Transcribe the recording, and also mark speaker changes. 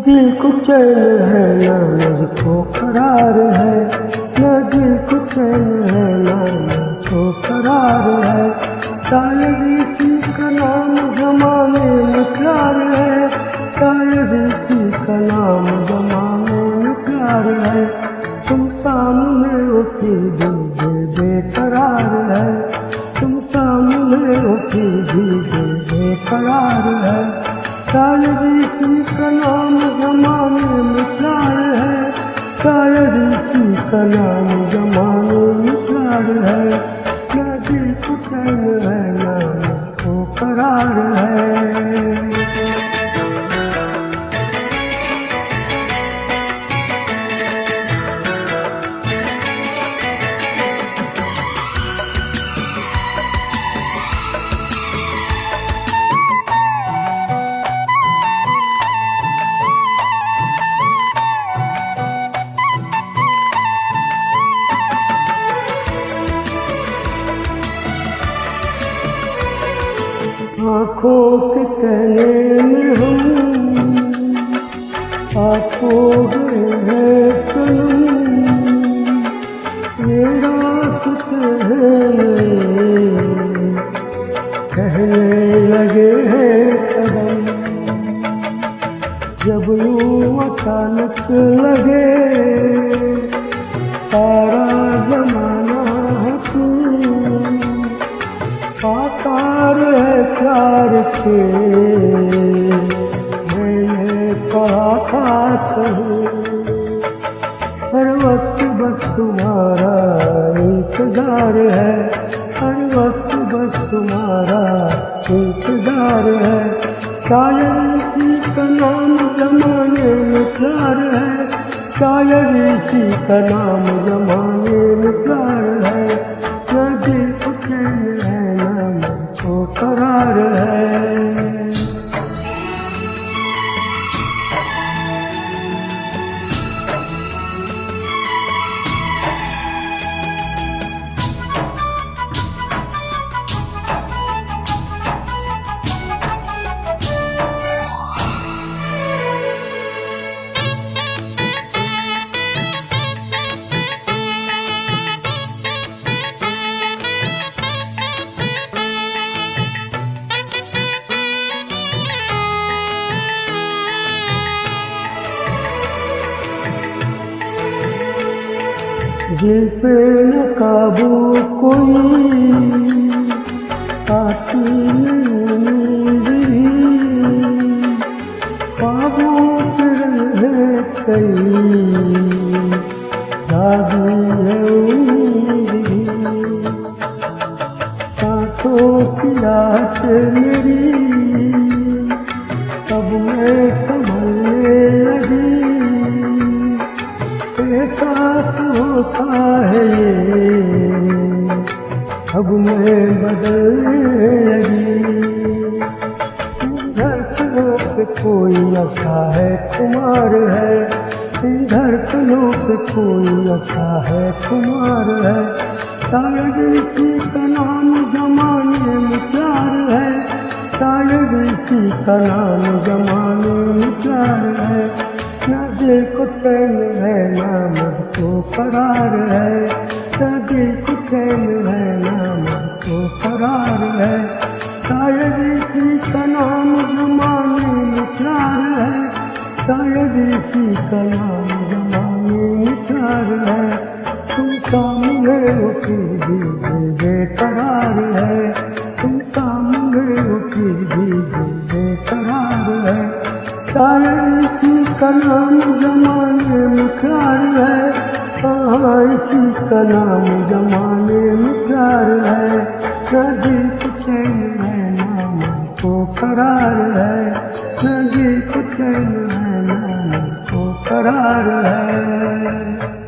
Speaker 1: दिल को चैन है ना मुझको करार है, न दिल को चैन है ना मुझको करार है। शायद इसी का नाम ज़माने में प्यार है, शायद इसी का नाम ज़माने में प्यार है। तुम सामने हो फिर भी बेकरार है, तुम सामने हो फिर भी बेकरार है। शायद इसी का नाम ज़माने में प्यार है, शायद इसी का नाम ज़माने में प्यार है। न दिल को चैन है ना मुझको करार है। आँखों के कहने में हम आप हो गए हैं सनम, ये रास्ते हैं कहने लगे हैं कदम। जब यूं अचानक लगे सारा जमाना हंसी, आसार है प्यार के मैंने कहा था कहीं। हर वक्त बस तुम्हारा इंतजार है, हर वक्त बस तुम्हारा इंतजार है। शायद इसी का नाम ज़माने में प्यार है, शायद इसी का नाम ज़माने में प्यार है। न दिल को चैन है ना मुझको करार है। दिल पे न काबू कोई आती नहीं, काबू पे है कई जागी है उंगली। सांसों की रात मेरी तब मैं संभलने लगी, एहसास होता है ये अब मैं बदलने लगी। धड़कनों पे कोई ऐसा है खुमार है, धड़कनों पे कोई ऐसा है खुमार है। शायद इसी का नाम ज़माने में प्यार है, शायद इसी का नाम ज़माने में प्यार है। न दिल को चैन है ना मुझको करार है, न दिल को चैन है ना मुझको करार है। शायद इसी का नाम ज़माने में प्यार है, शायद इसी का नाम ज़माने में प्यार है। तुम सामने हो फिर भी बेकरार है, तुम सामने हो फिर भी बेकरार है। शायद इसी का नाम ज़माने में प्यार है, हाँ इसी का नाम ज़माने में प्यार है। न दिल को चैन है ना मुझको करार है, न दिल को चैन है ना मुझको करार है।